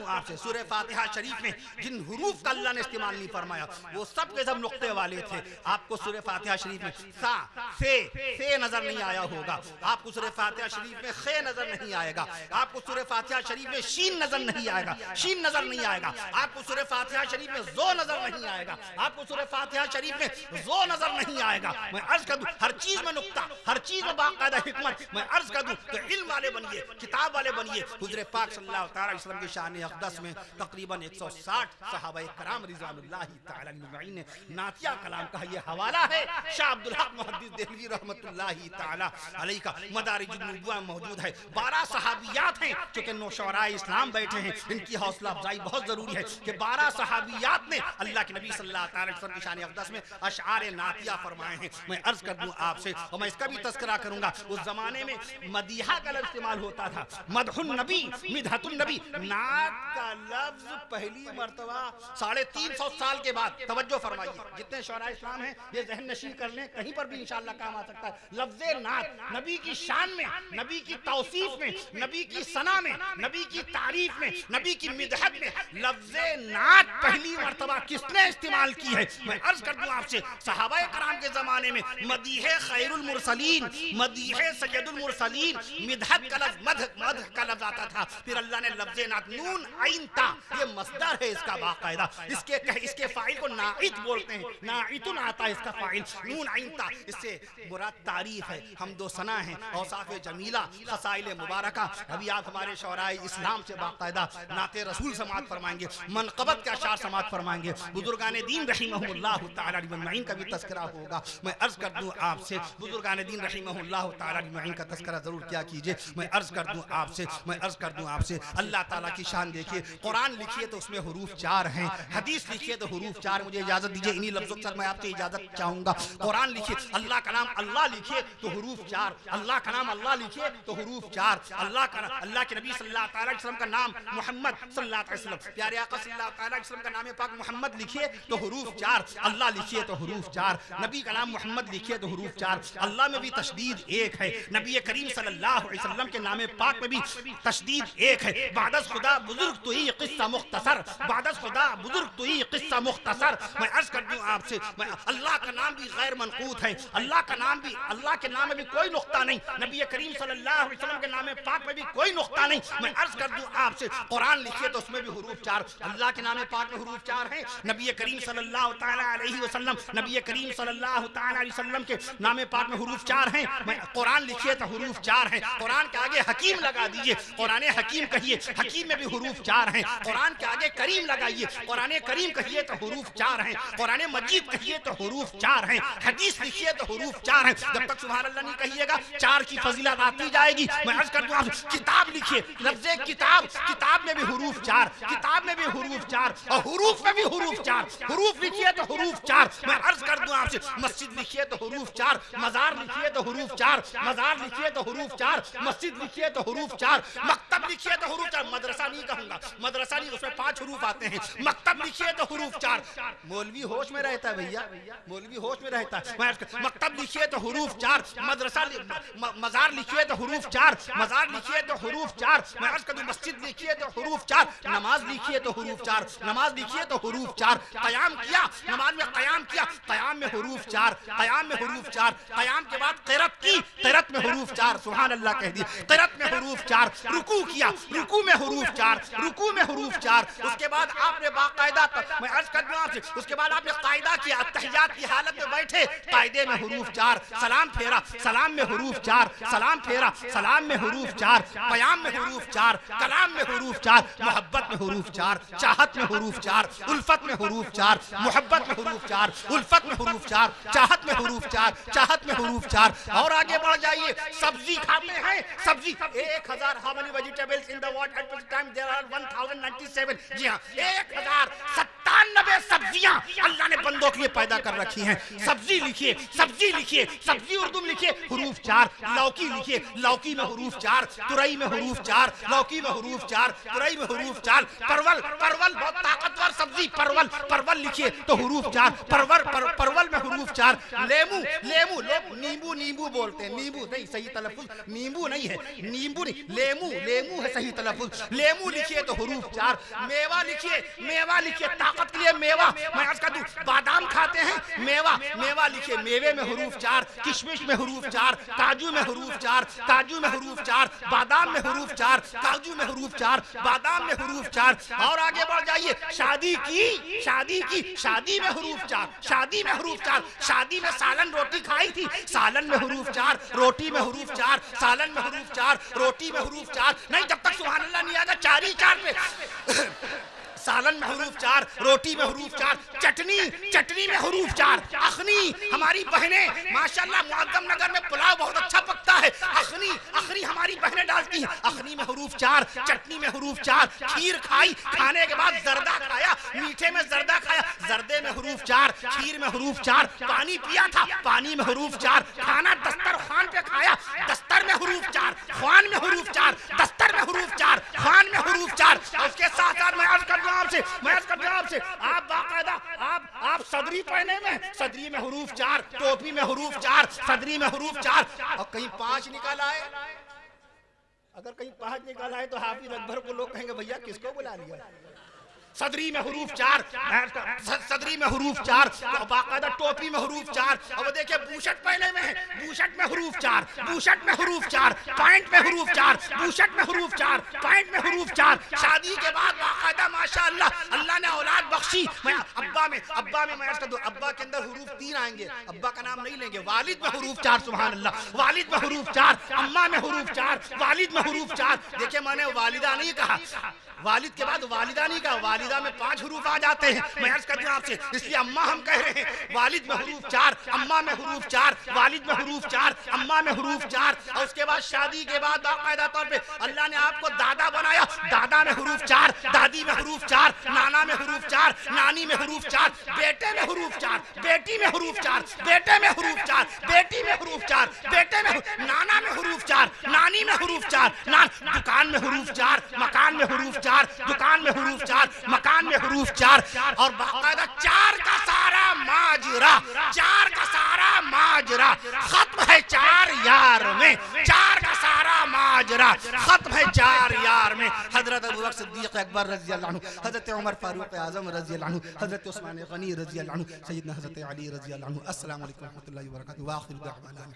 آپ سے، سورہ فاتحہ شریف میں جن حروف کا اللہ نے استعمال نہیں فرمایا وہ سب کے سب نقطے والے تھے. آپ کو سورہ فاتحہ شریف میں سا، سے نظر نہیں آیا ہوگا، آپ کو سورہ فاتحہ شریف میں خے نظر نہیں آئے گا، آپ کو سورہ فاتحہ شریف میں شین نظر نہیں آئے گا، شین نظر نہیں آئے گا، آپ کو سورہ فاتحہ شریف میں زو نظر نہیں آئے گا، آپ کو سورہ فاتحہ شریف میں زو نظر نہیں آئے گا. میں عرض کر دوں ہر چیز میں نقطہ، ہر چیز میں باقاعدہ حکمت. میں عرض کر دوں کہ علم والے بنیے، کتاب والے بنیے. حضور پاک صلی اللہ تعالی علیہ وسلم کی شان اقدس میں تقریباً 160 صحابہ کرام رضوان اللہ تعالی اجمعین نے نعتیہ کلام کا یہ حوالہ ہے. شاہ عبدالحق محدث دہلوی رحمۃ اللہ تعالی علیہ کا مدارج النبوہ موجود ہے. 12 صحابیات ہیں، چونکہ نوشورائے اسلام بیٹھے ہیں، ان کی حوصلہ افزائی بہت ضروری ہے کہ 12 صحابیات نے اللہ کے نبی صلی اللہ تعالی وسلم کی شان اقدس میں اشعار نعتیہ فرمائے ہیں. میں عرض کر دوں آپ سے، اور میں اس کا بھی تذکرہ کروں گا، اس زمانے میں مدیحہ کا لفظ استعمال ہوتا تھا، مدح النبی، مدحت النبی. نعت کا لفظ پہلی مرتبہ 350 سال کے بعد، توجہ فرمائیے، جتنے شعراء اسلام ہیں یہ ذہن نشین کر لیں، کہیں پر بھی انشاءاللہ کام آ سکتا ہے. لفظ نعت نبی کی شان میں، نبی کی توصیف میں، نبی کی ثنا میں، نبی کی تعریف میں، نبی کی مدحت میں لفظ نعت پہلی مرتبہ کس نے استعمال کی ہے؟ میں عرض کر دوں آپ سے، صحابہ کرام کے زمانے میں مدیح خیر المرسلین، مدیح سید المرسلین، مدحت کا لفظ، مدح کا لفظ آتا تھا. پھر اللہ نے لفظ نعت، نون عین تا، یہ مصدر ہے اس کا باقاعدہ، اس کے فاعل کو ناعت بولتے ہیں، ناعتن آتا ہے اس کا فاعل، نون عین تا. اس سے مراد تعریف ہے، حمد و ثنا ہے، اوصاف جمیلہ، خصائل مبارکہ. ابھی آپ ہمارے شعراء اسلام سے باقاعدہ نعت رسول سماعت فرمائیں گے، منقبت کا اشعار سماعت فرمائیں گے، بزرگان دین رحمہم اللہ تعالی اجمعین کا بھی تذکرہ ہوگا. میں عرض کر دوں آپ سے، بزرگان دین رحمہم اللہ تعالی اجمعین کا تذکرہ ضرور کیا کیجئے. میں عرض کر دوں آپ سے، اللہ تعالیٰ کی شان دیکھیے. قرآن لکھیے تو اس میں حروف 4 ہیں، حدیث لکھیے تو حروف 4. مجھے اجازت دیجیے انہی لفظوں کے ساتھ میں آپ سے اجازت چاہوں گا. قرآن لکھیے، اللہ کا نام اللہ لکھیے تو حروف 4، اللہ کا نام اللہ لکھیے تو حروف 4. اللہ کے نبی صلی اللہ تعالی علیہ وسلم کا نام محمد صلی اللہ علیہ وسلم، پیارے آقا صلی اللہ تعالی علیہ وسلم کا نام پاک محمد لکھیے تو حروف 4، اللہ لکھیے تو حروف 4. نبی کا نام محمد لکھیے تو حروف 4. اللہ میں بھی تشدید 1 ہے، نبی کریم صلی اللہ علیہ وسلم کے نام پاک میں بھی تشدید 1 ہے. بعد از خدا بزرگ تو ہی قصہ مختصر، بعد از خدا بزرگ تو ہی قصہ مختصر. میں عرض کر دوں آپ سے، اللہ کا نام بھی غیر منقوط ہے، اللہ کا نام بھی، اللہ کے نام میں بھی کوئی نقطہ نہیں، نبی کریم صلی اللہ علیہ وسلم کے نام پاک میں بھی کوئی نقطہ نہیں. میں عرض کر دوں آپ سے، قرآن لکھیے تو اس میں بھی حروف 4، اللہ کے نام پاک میں حروف 4 ہیں، نبی کریم صلی اللہ تعالی علیہ وسلم نبی کریم صلی اللہ تعالی علیہ وسلم کے نام پاک میں حروف 4 ہیں. قرآن لکھیے تو حروف 4 ہیں. قرآن کے آگے حکیم لگا دیجئے, قرآن حکیم کہیے, حکیم میں بھی حروف 4 ہیں. قرآن کے آگے کریم لگائیے, قرآن کریم کہیے تو حروف 4 ہیں. قرآن مجید کہیے تو حروف 4 ہیں. حدیث لکھیے تو حروف 4 ہیں. جب تک سبحان اللہ نہیں کہیے گا 4 کی فضیلت آتی جائے گی. میں عرض کر دوں کتاب لکھیے, لفظ کتاب, کتاب میں بھی حروف 4, کتاب میں بھی حروف 4, اور حروف میں بھی حروف 4. حروف لکھیے تو حروف 4. میں عرض کر دوں آپ سے مسجد لکھیے تو حروف 4, مزار لکھیے تو حروف 4, مزار لکھیے تو حروف 4, مسجد لکھیے تو حروف 4, مکتب لکھیے تو حروف 4. مدرسہ نہیں کہوں گا, مدرسہ نہیں, اس میں 5 حروف آتے ہیں. مکتب لکھیے تو حروف 4. مولوی ہوش میں رہتا ہے بھیا, مولوی ہوش میں رہتا ہے. مکتب لکھیے تو حروف 4, مدرسہ مزار لکھیے تو حروف 4, مزار لکھیے تو حروف 4. میں عرض کر دوں مسجد لکھیے تو حروف 4, نماز لکھیے تو حروف 4, نماز لکھیے تو حروف 4. قیام کیا, نماز میں قیام کیا, قیام میں حروف 4, قیام میں حروف 4. قیام کے بعد قرات کی, قرات میں حروف 4. سبحان اللہ کہہ دیے, قرات میں حروف 4. رکوع کیا, رکوع میں حروف 4, رکوع میں حروف 4. اس کے بعد آپ نے باقاعدہ, میں عرض کر دوں آپ سے, اس کے بعد آپ نے قاعدہ کیا, تحیات کی حالت میں بیٹھے, قاعدے میں حروف 4. سلام پھیرا, سلام میں حروف 4, سلام پھیرا, سلام میں حروف 4. قیام میں حروف 4, کلام میں حروف 4, محبت میں حروف 4, چاہت میں حروف 4, الفت میں حروف 4, محبت میں حروف 4, الفت میں حروف 4, چاہت میں حروف 4, چاہت میں حروف 4. اور آگے بڑھ جائیے, سبزی کھاتے ہیں, سبزی 1000. how many vegetables in the world at this time? There are 1097. جی ہاں, 1097 سبزیاں اللہ نے بندوں کے لیے پیدا کر رکھی ہیں. سبزی لکھیے, سبزی لکھیے, سبزی اردو میں لکھیے حروف 4. لوکی لکھیے, لوکی میں حروف 4, ترئی میں حروف 4, لوکی میں حروف 4, ترئی میں حروف 4. پرول, پرول بہت طاقتور سبزی, پرول, پرول لکھیے تو حروف 4. پرول میں حروف 4. لیمو, لیمو, نیمبو, نیمبو بولتے ہیں, نیمبو نہیں صحیح تلفظ, نیمبو نہیں ہے, نیمبو نہیں, لیمو, لیمو ہے صحیح تلفظ. لیمو لکھیے تو حروف 4. میوہ لکھیے, میوہ لکھیے, طاقت کے لیے میوہ. میں عرض کر دوں بادام کھاتے ہیں, میوہ, میوہ لکھیے, میوے میں حروف 4. کشمش میں حروف 4, کاجو میں حروف 4, کاجو میں حروف 4, بادام میں حروف 4, کاجو میں حروف 4, بادام میں حروف 4. اور آگے بڑھ جائیے, شادی کی, شادی کی, شادی میں حروف 4, شادی میں حروف 4. شادی میں سالن روٹی کھائی تھی, سالن میں حروف 4, روٹی میں حروف 4, سالن میں حروف 4, روٹی میں حروف 4. نہیں, جب تک سبحان اللہ نہیں آتا 4 ہی 4 پہ. سالن میں حروف 4, روٹی میں حروف 4, چٹنی, چٹنی میں حروف 4. اخنی, ہماری بہنیں ماشاءاللہ معظم نگر میں پلاؤ بہت اچھا پکتا ہے, اخنی, اخنی ہماری بہنیں ڈالتی ہیں, اخنی میں حروف 4. چٹنی میں حروف 4. کھیر کھائی, کھانے کے بعد زردہ کھایا, میٹھے میں زردہ کھایا, زردے میں حروف 4. کھیر میں حروف 4. پانی پیا تھا, پانی میں حروف 4. کھانا دسترخوان پہ کھایا, دستر میں حروف 4. خوان میں حروف 4. دستر میں حروف 4. خوان میں حروف 4. اور اس کے ساتھ ساتھ میں عرض کر دوں آپ سے, میں عرض کر دوں آپ سے, آپ باقاعدہ آپ صدری پہنے میں, صدری میں حروف 4, ٹوپی میں حروف 4, صدری میں حروف 4. اور کہیں 5 نکال آئے, اگر کہیں 5 نکال آئے تو حافظ اکبر کو لوگ کہیں گے بھیا کس کو بلا لیا. صدری میں حروف 4, صدری میں حروف 4, باقاعدہ ٹوپی میں حروف 4. اور وہ دیکھیں بوشٹ پہنے میں ہے, بوشٹ میں حروف 4, بوشٹ میں حروف 4, پینٹ میں حروف 4, بوشٹ میں حروف 4, پینٹ میں حروف 4. شادی کے بعد باقاعدہ ماشاءاللہ اللہ نے اولاد بخشی. میں ابا میں عرض کر دوں, ابا کے اندر حروف 3 آئیں گے, ابا کا نام نہیں لیں گے. والد میں حروف 4, سبحان اللہ, والد میں حروف 4. اماں میں حروف 4, والد میں حروف 4. دیکھیں میں نے والدہ نہیں کہا, والد کے بعد والدہ نہیں کہا, والدہ میں 5 حروف آ جاتے ہیں. میں عرض کر دوں آپ سے, اس لیے اماں ہم کہہ رہے ہیں. والد میں حروف 4, اماں میں حروف 4, والد میں حروف 4, اماں میں حروف 4. اور اس کے بعد شادی کے بعد باقاعدہ طور پہ اللہ نے آپ کو دادا بنایا, دادا میں حروف 4, دادی میں حروف 4, نانا میں حروف 4, نانی میں حروف 4, بیٹے میں حروف 4, بیٹی میں حروف 4, بیٹے میں حروف 4, بیٹی میں حروف 4, بیٹے میں, نانا میں حروف 4, نانی میں حروف 4, دکان میں حروف 4, مکان میں حروف 4, دکان میں حروف 4, مکان میں حروف 4. اور باقاعدہ 4 کا سارا ماجرا, 4 کا سارا ماجرا ختم ہے 4 یار میں, 4 کا سارا ماجرا ختم ہے 4 یار میں. حضرت ابوبکر صدیق اکبر رضی اللہ عنہ, حضرت عمر فاروق اعظم رضی اللہ عنہ, حضرت عثمان غنی رضی اللہ عنہ, سیدنا حضرت علی رضی اللہ عنہ. السلام علیکم ورحمۃ اللہ وبرکاتہ. وآخر دعوانا